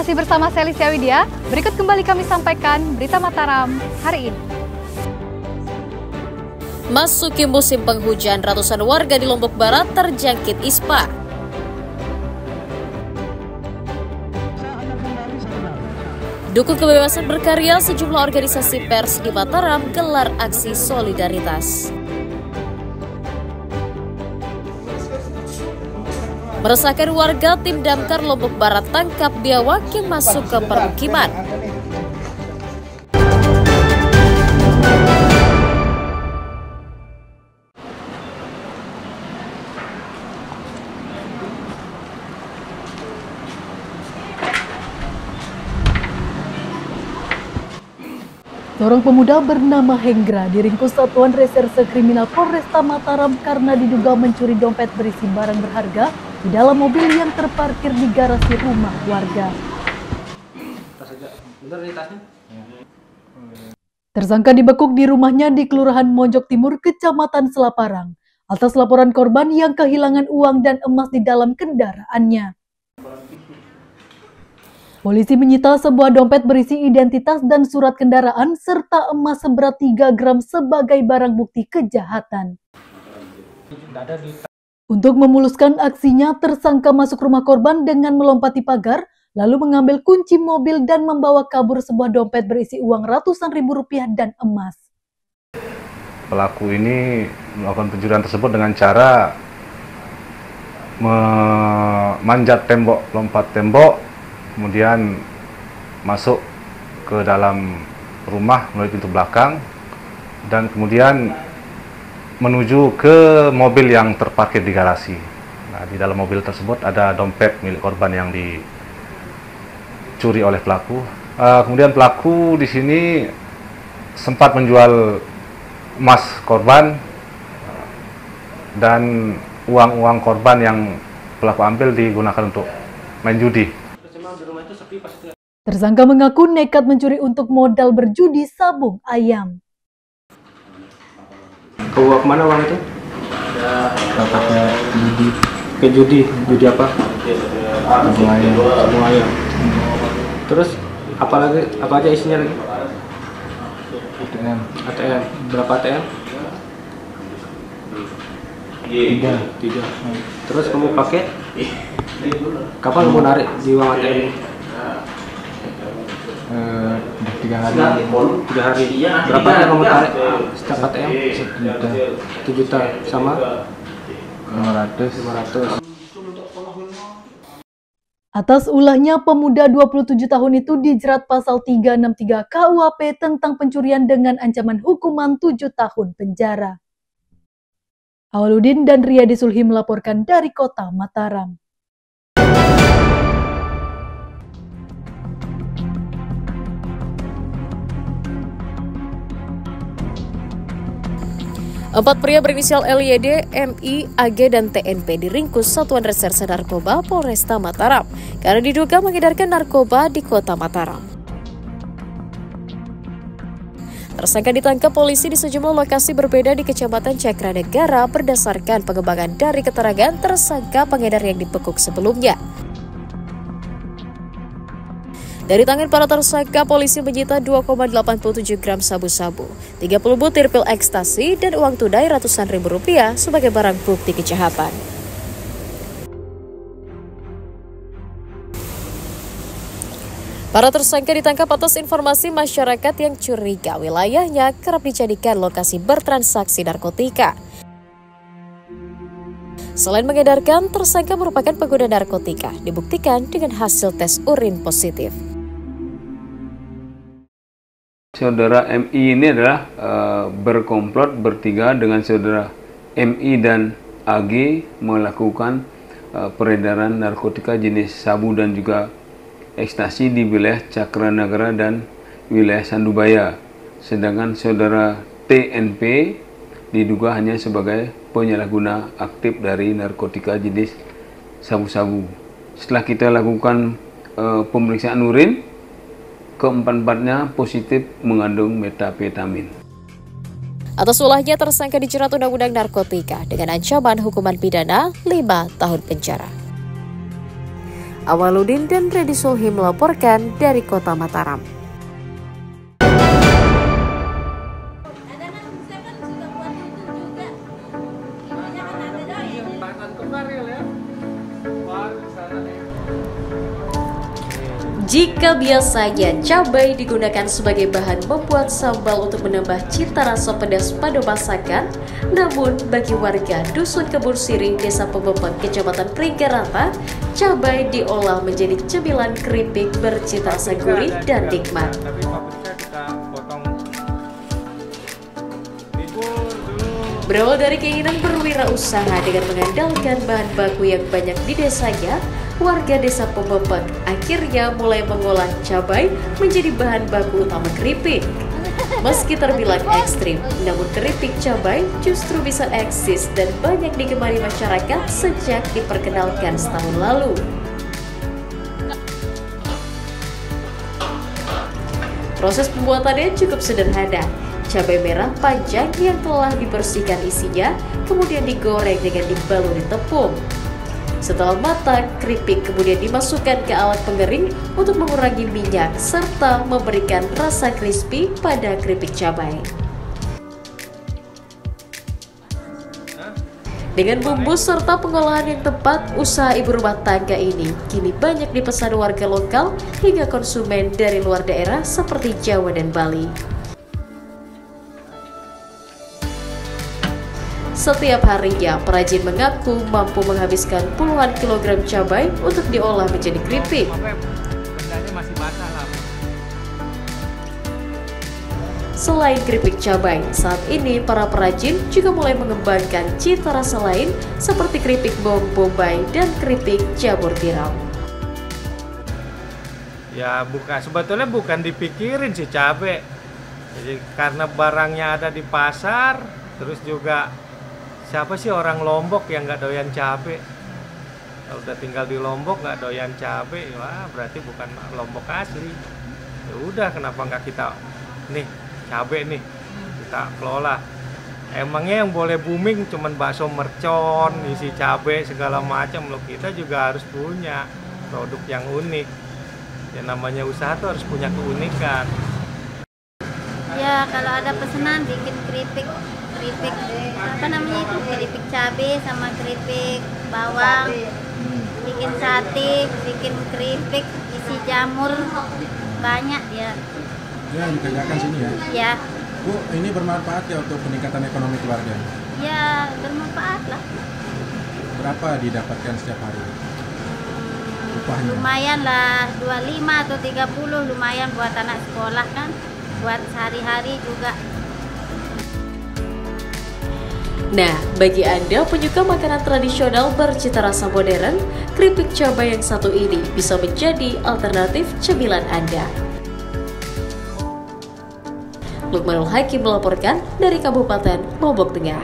Masih bersama Selisia Widya, berikut kembali kami sampaikan berita Mataram hari ini. Masuki musim penghujan, ratusan warga di Lombok Barat terjangkit ispa. Dukung kebebasan berkarya, sejumlah organisasi pers di Mataram gelar aksi solidaritas. Meresahkan warga, tim Damkar Lombok Barat tangkap biawak yang masuk ke permukiman. Seorang pemuda bernama Henggra diringkus Satuan Reserse Kriminal Polresta Mataram karena diduga mencuri dompet berisi barang berharga di dalam mobil yang terparkir di garasi rumah warga. Tersangka dibekuk di rumahnya di Kelurahan Monjok Timur, Kecamatan Selaparang, atas laporan korban yang kehilangan uang dan emas di dalam kendaraannya. Polisi menyita sebuah dompet berisi identitas dan surat kendaraan serta emas seberat 3 gram sebagai barang bukti kejahatan. Untuk memuluskan aksinya, tersangka masuk rumah korban dengan melompati pagar, lalu mengambil kunci mobil dan membawa kabur sebuah dompet berisi uang ratusan ribu rupiah dan emas. Pelaku ini melakukan pencurian tersebut dengan cara memanjat tembok, lompat tembok, kemudian masuk ke dalam rumah melalui pintu belakang dan kemudian menuju ke mobil yang terparkir di garasi. Nah, di dalam mobil tersebut ada dompet milik korban yang dicuri oleh pelaku. Kemudian pelaku di sini sempat menjual emas korban dan uang-uang korban yang pelaku ambil digunakan untuk main judi. Tersangka mengaku nekat mencuri untuk modal berjudi sabung ayam. Bawa kemana uang itu? Pakai judi. Ke judi? Judi apa? Sabung ayam. Terus apa aja isinya lagi? ATM. Berapa ATM? 3. Terus kamu pakai? Kapan kamu narik di uang ATM ini? 3 hari. 3 hari. Berapa kamu tarik setiap ATM? 1 juta sama 500. Atas ulahnya, pemuda 27 tahun itu dijerat pasal 363 KUHP tentang pencurian dengan ancaman hukuman 7 tahun penjara. Awaludin dan Riyadi Sulhi melaporkan dari kota Mataram. Empat pria berinisial LYD, MI, AG, dan TNP diringkus Satuan Reserse Narkoba Polresta Mataram karena diduga mengedarkan narkoba di kota Mataram. Tersangka ditangkap polisi di sejumlah lokasi berbeda di Kecamatan Cakranegara berdasarkan pengembangan dari keterangan tersangka pengedar yang dibekuk sebelumnya. Dari tangan para tersangka, polisi menyita 2,87 gram sabu-sabu, 30 butir pil ekstasi, dan uang tunai ratusan ribu rupiah sebagai barang bukti kejahatan. Para tersangka ditangkap atas informasi masyarakat yang curiga wilayahnya kerap dijadikan lokasi bertransaksi narkotika. Selain mengedarkan, tersangka merupakan pengguna narkotika, dibuktikan dengan hasil tes urin positif. Saudara MI ini adalah berkomplot bertiga dengan saudara MI dan AG melakukan peredaran narkotika jenis sabu dan juga ekstasi di wilayah Cakranegara dan wilayah Sandubaya. Sedangkan saudara TNP diduga hanya sebagai penyalahguna aktif dari narkotika jenis sabu-sabu. Setelah kita lakukan pemeriksaan urin, keempat-empatnya positif mengandung metafetamin. Atas ulahnya, tersangka dijerat Undang-Undang Narkotika dengan ancaman hukuman pidana 5 tahun penjara. Awaludin dan Redi Sulhi melaporkan dari Kota Mataram. Jika biasanya cabai digunakan sebagai bahan membuat sambal untuk menambah cita rasa pedas pada masakan, namun bagi warga Dusun Kebun Sirih, Desa Pemepet, Kecamatan Peringgarata, cabai diolah menjadi cemilan keripik bercita rasa gurih dan nikmat. Berawal dari keinginan berwirausaha dengan mengandalkan bahan baku yang banyak di desanya, warga Desa Pemepet akhirnya mulai mengolah cabai menjadi bahan baku utama keripik. Meski terbilang ekstrim, namun keripik cabai justru bisa eksis dan banyak digemari masyarakat sejak diperkenalkan setahun lalu. Proses pembuatannya cukup sederhana. Cabai merah panjang yang telah dibersihkan isinya, kemudian digoreng dengan dibaluri tepung. Setelah matang, keripik kemudian dimasukkan ke alat pengering untuk mengurangi minyak serta memberikan rasa crispy pada keripik cabai. Dengan bumbu serta pengolahan yang tepat, usaha ibu rumah tangga ini kini banyak dipesan warga lokal hingga konsumen dari luar daerah seperti Jawa dan Bali. Setiap harinya, perajin mengaku mampu menghabiskan puluhan kilogram cabai untuk diolah menjadi keripik. Selain keripik cabai, saat ini para perajin juga mulai mengembangkan cita rasa lain seperti keripik bawang bombay dan keripik jamur tiram. Ya sebetulnya bukan dipikirin sih cabai. Jadi karena barangnya ada di pasar, terus juga siapa sih orang Lombok yang nggak doyan cabai? Kalau udah tinggal di Lombok nggak doyan cabai, wah berarti bukan Lombok asli. Ya udah, kenapa nggak kita cabai nih kita kelola? Emangnya yang boleh booming cuman bakso mercon, isi cabai segala macam loh. Kita juga harus punya produk yang unik. Ya namanya usaha tuh harus punya keunikan. Ya kalau ada pesanan bikin keripik apa namanya itu, keripik cabai sama keripik bawang, bikin sate, bikin keripik isi jamur, banyak ya. Ya dikerjakan sini ya? Ya. Bu, ini bermanfaat ya untuk peningkatan ekonomi keluarga? Ya bermanfaat lah. Berapa didapatkan setiap hari? Upahnya? Lumayan lah, 25 atau 30 lumayan buat anak sekolah kan, buat sehari-hari juga. Nah, bagi Anda penyuka makanan tradisional bercita rasa modern, keripik cabai yang satu ini bisa menjadi alternatif cemilan Anda. Lukmanul Hakim melaporkan dari Kabupaten Lombok Tengah.